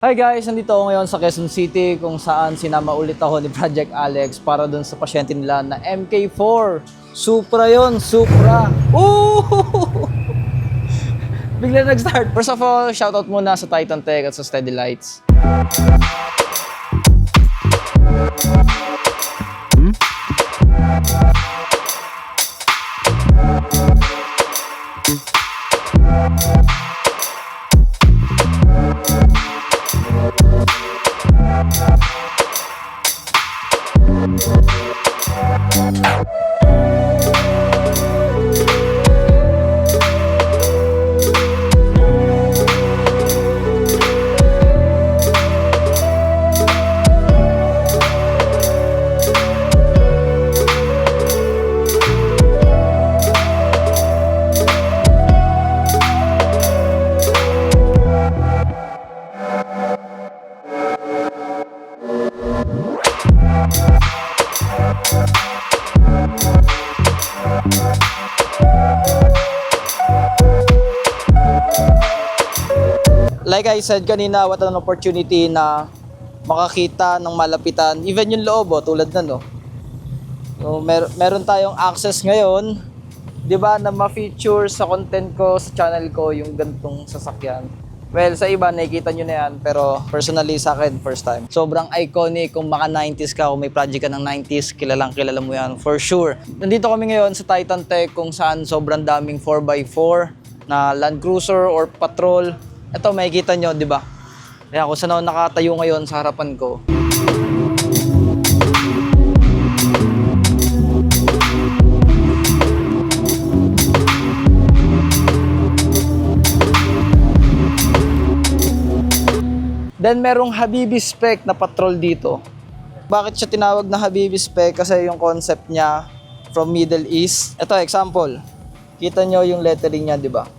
Hi guys, nandito ako ngayon sa Quezon City kung saan sinama ulit ako ni Project Alex para dun sa pasyente nila na MK4. Supra yon, Supra. Ooh! Bigla nag-start. First of all, shoutout muna sa Titan Tech at sa Steady Lights. Like I said kanina, what an opportunity na makakita ng malapitan. Even yung loob, tulad na, no? So, meron tayong access ngayon, di ba, na ma-feature sa content ko, sa channel ko, yung gantong sasakyan. Well, sa iba, nakikita nyo na yan, pero personally sa akin, first time. Sobrang iconic, kung maka 90s ka, kung may project ka ng 90s, kilala mo yan, for sure. Nandito kami ngayon sa Titan Tech, kung saan sobrang daming 4x4 na Land Cruiser or Patrol. Ito, makikita nyo, di ba? Kaya kung saan ako nakatayo ngayon sa harapan ko. Then, merong Habibi Spec na patrol dito. Bakit siya tinawag na Habibi Spec? Kasi yung concept niya from Middle East. Ito, example. Kita nyo yung lettering niya, di ba?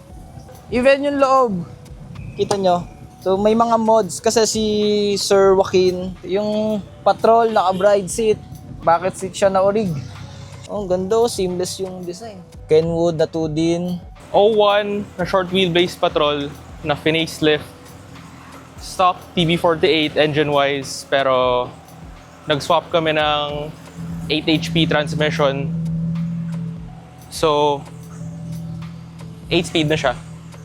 Even yung loob. Kita nyo? So may mga mods kasi si Sir Joaquin, yung patrol, naka-bride seat. Bakit seat siya na orig? Oh, ganda, seamless yung design. Kenwood na 2 din. 01 na short wheelbase patrol na facelift. Stock TB48 engine-wise, pero nag-swap kami ng 8 HP transmission. So 8 speed na siya.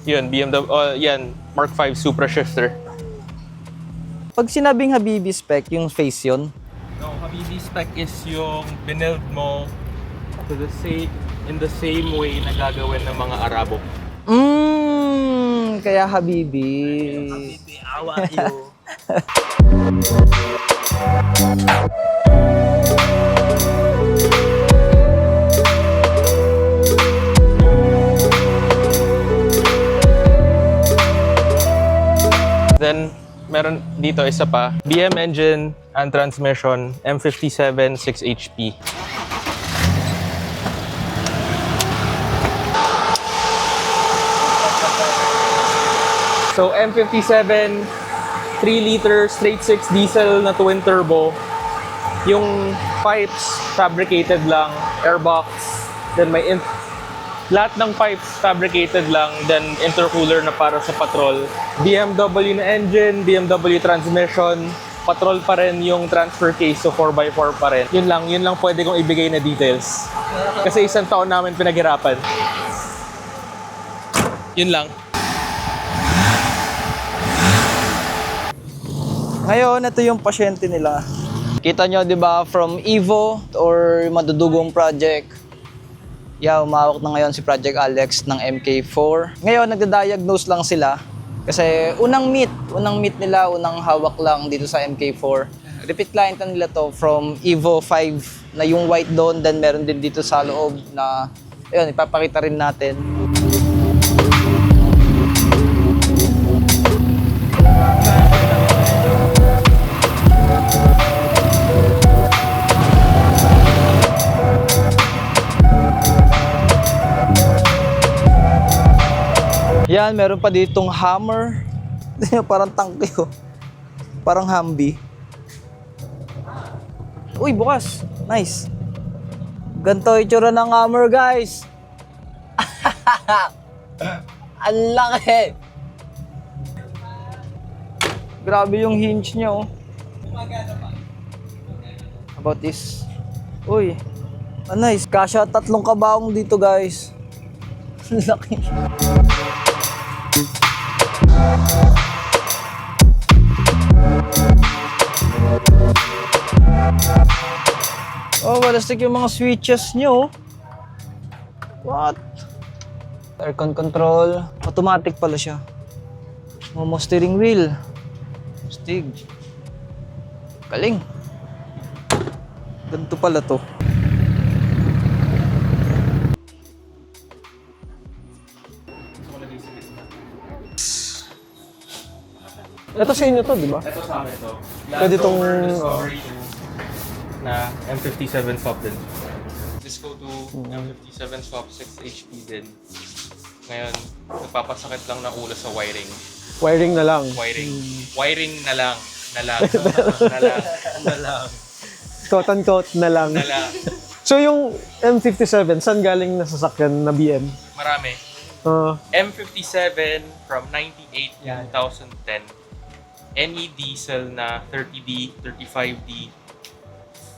Yun, BMW, yan, Mark V Supra Shifter. Pag sinabing Habibi Spec, yung face yun? No, Habibi Spec is yung binild mo in the same way na gagawin ng mga Arabo. Kaya Habibi. Habibi, awa you. Then, meron dito isa pa, BM engine and transmission, M57 6 HP. So, M57, 3 liter straight 6 diesel na twin turbo. Yung pipes, fabricated lang, airbox, then may lahat ng pipes fabricated lang, then intercooler na para sa patrol. BMW na engine, BMW transmission, patrol pa rin yung transfer case, so 4x4 pa rin. Yun lang pwede kong ibigay na details. Kasi isang taon namin pinaghirapan. Yun lang. Ngayon, ito yung pasyente nila. Kita nyo, di ba, from Evo or madudugong project. Umawak na ngayon si Project Alex ng MK4. Ngayon, nagda-diagnose lang sila. Kasi unang meet nila, unang hawak lang dito sa MK4. Repeat client na nila to from Evo 5 na yung white doon. Then meron din dito sa loob na, ayun, ipapakita rin natin. Yan, meron pa ditong Hammer. Parang tangke, parang Humvee. Uy, bukas. Nice. Ganito itsura ng Hammer, guys. Ang laki. Grabe yung hinge niya, oh. About this. Uy. Nice. Kasya 3 kabaong dito, guys. Laki. Oh, walastik yung mga switches nyo. What? Aircon control. Automatic pala siya. Momo steering wheel. Stig. Galing. Ganito pala to. Ito sa inyo to, di ba? Ito sa amin ito. Pwede tong- Discovery 2 na M57 swap din. Disco 2, M57 swap 6 HP din. Ngayon, nagpapasakit lang ng ulo sa wiring. Wiring na lang. Wiring na lang. Na lang. Quote unquote na lang. Na lang. So yung M57, saan galing na sasakyan na BM? Marami. M57 from 98 to 2010. Any diesel na 30D, 35D,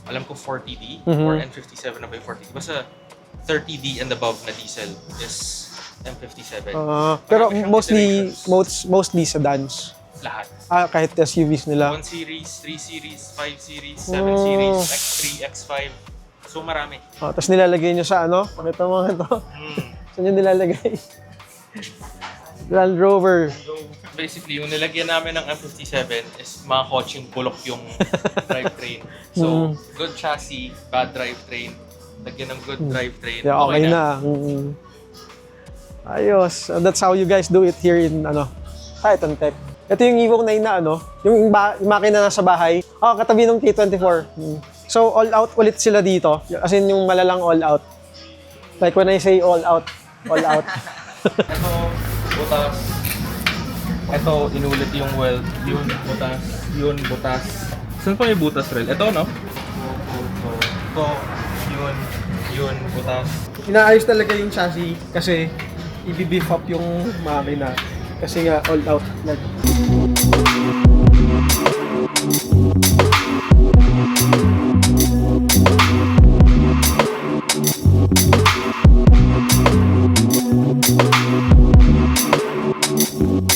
alam ko 40D, or M57 na ba yung 40D. Basta 30D and above na diesel is M57. Pero Marami siyang mostly sedans. Lahat. Kahit SUVs nila. 1 series, 3 series, 5 series, 7 series, X3, X5. So marami. Tapos nilalagay nyo sa ano? Pakita mo nga ito. Saan nyo nilalagay? Land Rover. Basically, yung nilagyan namin ng M57 is mga kotseng bulok yung drivetrain. So, good chassis, bad drivetrain. Lagyan ng good drivetrain. Yeah, okay na. Ayos. That's how you guys do it here in Titan Tech. Ito yung Evo 9 na yung makina nasa bahay. Katabi ng T24. So, all out ulit sila dito. As in, yung malalang all out. Like when I say all out, all out. Ito, butas. Ito, inulit yung weld. Yun, butas. Yun, butas. Saan pa yung butas, Rel? Ito, no? Ito, yun, butas. Inaayos talaga yung chassis kasi i-beef up yung makina. Kasi nga, all out.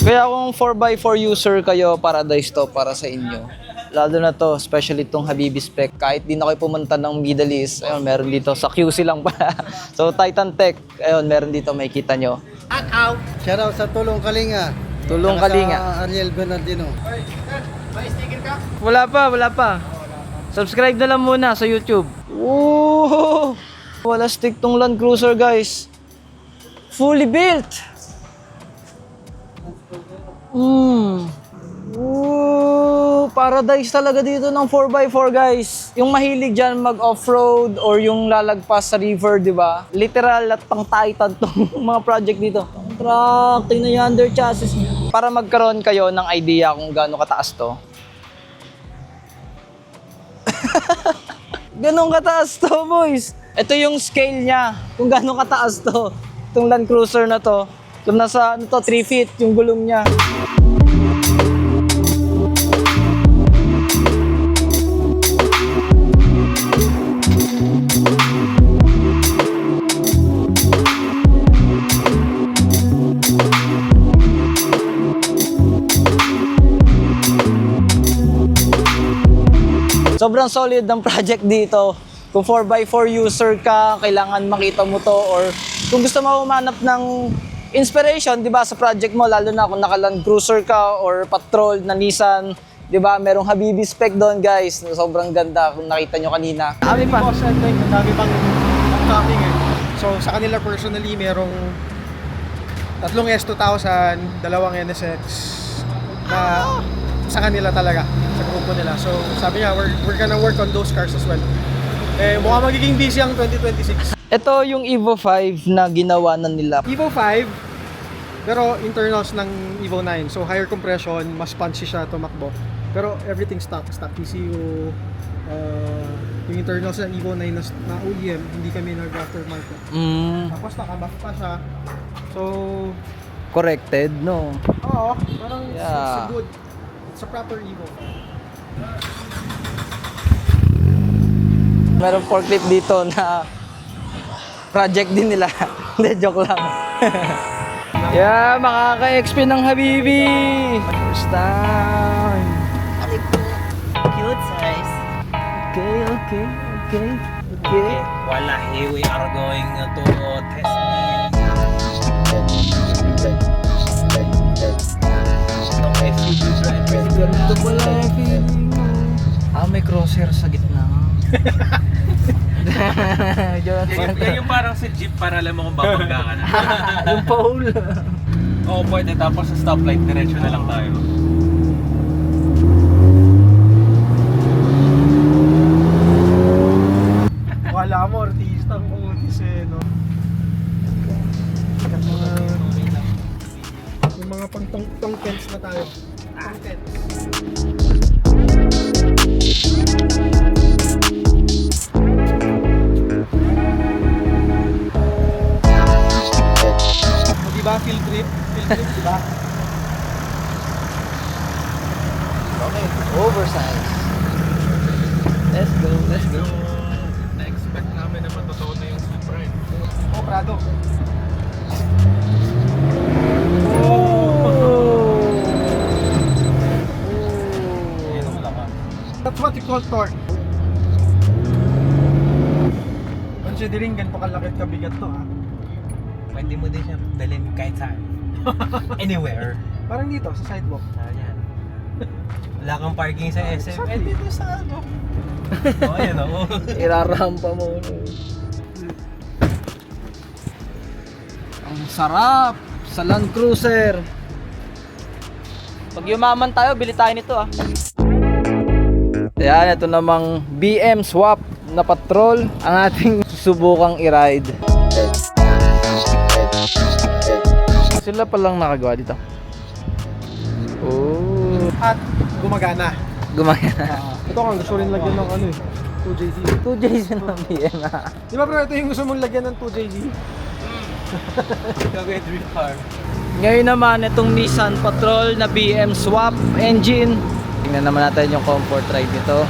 Kaya kung 4x4 user kayo, paradise to para sa inyo. Lalo na to, especially itong Habibi Spec. Kahit di na kayo pumunta ng Middle East, ayun, meron dito. Sa QC lang pala. So, Titan Tech, ayun, meron dito, makikita nyo. Shoutout sa Tulong Kalinga. Tulong Saka Kalinga. Sa Ariel Bernardino. Wala pa. Subscribe na lang muna sa YouTube. Woo! Wala stick tong Land Cruiser, guys. Fully built. Paradise talaga dito ng 4x4, guys. Yung mahilig dyan mag-off-road or yung lalagpas sa river, di ba? Literal at pang Titan tong mga project dito. Ang truck, tingnan yung under chassis. Para magkaroon kayo ng idea kung gaano kataas to. Ganun kataas to, boys. Ito yung scale niya, kung gaano kataas to. Itong Land Cruiser na to. Kung nasa 3 feet yung gulong niya. Sobrang solid ng project dito. Kung 4x4 user ka, kailangan makita mo to, or kung gusto mo humanap ng inspiration, 'di ba, sa project mo, lalo na kung naka-Land Cruiser ka or patrol na Nissan, 'di ba? Merong Habibi Spec doon, guys. Sobrang ganda kung nakita nyo kanina. Kami pa. Boss, ang dami pang upcoming eh. So, sa kanila personally, merong 3 S2000, 2 NSX na sa kanila talaga, sa grupo nila. So, sabi niya, we're gonna work on those cars as well. Mukhang magiging busy ang 2026. Ito yung Evo 5 na ginawa na nila. Evo 5, pero internals ng Evo 9. So, higher compression, mas punchy siya tumakbo. Pero everything stock TCU, yung internals ng Evo 9 na OEM, hindi kami nag-aftermarket. Tapos nakabuff pa siya. So, Corrected, no? oo, parang Yeah. it's It's a proper Evo. Meron forklift dito na project din nila. Hindi, joke lang. Yeah, makaka-XP ng Habibi! First time! Cute size. Okay. Wallahi, we are going to test Ganito pala yung feeling mo. May crosshair sa gitna. Yan yung parang si jeep para alam mo kung babangga ka na. Yung Paul. Oo, pwede. Tapos sa stoplight, diretso na lang tayo. Wala mo, artista ang utis eh, no? Yung mga pang-tong tents na tayo. Tong tents. Diba? Field trip, diba? Okay, oversize. Let's go. Na-expect namin na matotoo na yung Supra eh. Oh, Prado. Ayun ang malakas. That's what you call torque. Considering ganito kalakit kabigat to, ha? Pwede mo din siya dalhin kahit saan. Anywhere. Parang dito, sa sidewalk. Ayan. Wala kang parking sa SM. Exactly. Eh, dito sa ano. Oo, ayan o. Irarampa mo. Ang sarap sa Land Cruiser. Pag yumaman tayo, bili tayo nito ah. Ayan, ito namang BM swap na patrol ang ating susubukang i-ride. Sila palang nakagawa dito. Oh, At gumagana. gumagana. Ito kang gusto rin lagyan ng ano eh. 2JZ. 2J's ng BM ah. Di ba bro, ito yung gusto mong lagyan ng 2JZ? Gagawin drill car. Ngayon naman, itong Nissan Patrol na BM swap engine. Tingnan naman natin yung comfort ride nito.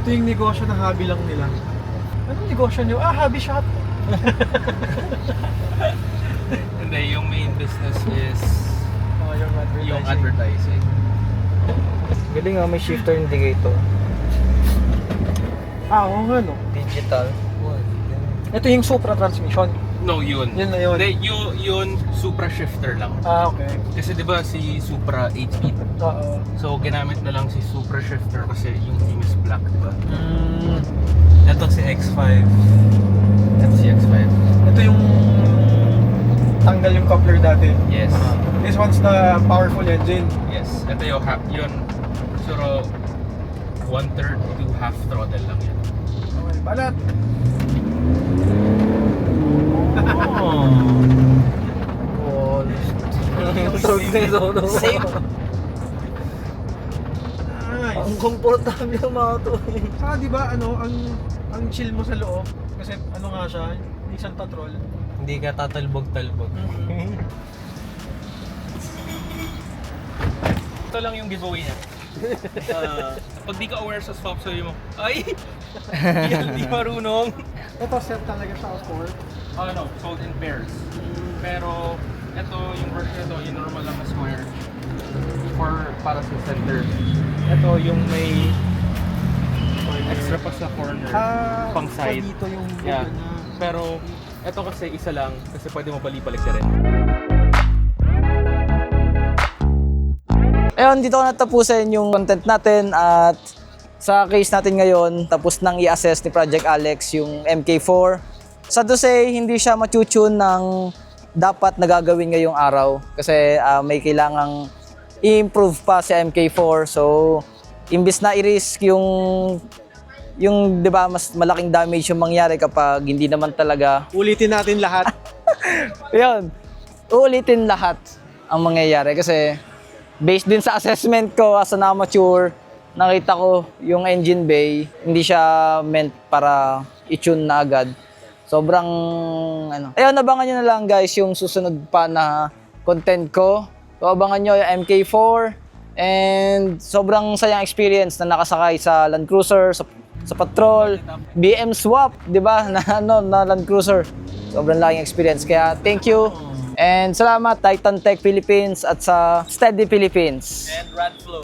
Ito yung negosyo na hobby lang nila. Anong negosyo nyo? Hobby shop. Hindi, yung main business is Oh, yung advertising. yung advertising. Galing nga, may shifter indicator. Oo nga no. Digital. Ito yung Supra transmission. No, yun. Yun na yun. Hindi, yun Supra shifter lang. Okay. Kasi di ba si Supra 8-speed? Oo. So ginamit na lang si Supra shifter kasi yung name is black, di ba? Mm. Ito si X5. Ito si X5. Ito yung tanggal yung coupler dati. Yes. This one's the powerful engine. Yes. Ito yung yun. Siguro 1/3 to half throttle lang yan. Okay, balat. Oh, safe. Nice. Ang komportable yung mga to. Saka di ba ano, ang chill mo sa loob kasi ano nga siya, Nissan Patrol. Hindi ka tatalbog-talbog. Ito lang yung giveaway niya. Pag di ka aware sa stop, sabi mo, ay! Di marunong. Ito set talaga siya of course. No, sold in pairs. Pero ito yung version ito, yung normal lang na square para sa center. Ito yung may extra pa sa corner, pang side. Dito yung Yeah. niya. Pero ito kasi isa lang kasi pwede mo balik-balik ka rin. Ayun, dito ko natapusin yung content natin at sa case natin ngayon, tapos nang i-assess ni Project Alex yung MK4. Sad to say, hindi siya matutune ng dapat nagagawin ngayong araw kasi may kailangang i-improve pa sa MK4. So, imbis na i-risk yung 'di ba mas malaking damage yung mangyari kapag hindi naman talaga Ulitin natin lahat. yun, uulitin lahat ang mangyayari kasi based din sa assessment ko as an amateur, nakita ko yung engine bay, hindi siya meant para i-tune na agad. Sobrang ano. Ayun, abangan nyo na lang guys yung susunod pa na content ko. So abangan nyo yung MK4 and sobrang sayang experience na nakasakay sa Land Cruiser, sa patrol, BM swap, 'di ba? Na Land Cruiser. Sobrang laking experience. Kaya thank you. And salamat Titan Tech Philippines at sa Steady Philippines. And Radflow.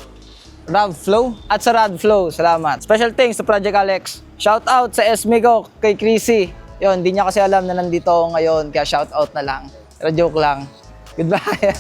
Radflow at sa Radflow. Salamat. Special thanks to Project Alex. Shout out sa Esmigo kay Chrissy. Yun, hindi niya kasi alam na nandito ako ngayon, kaya shout out na lang. Pero joke lang. Goodbye.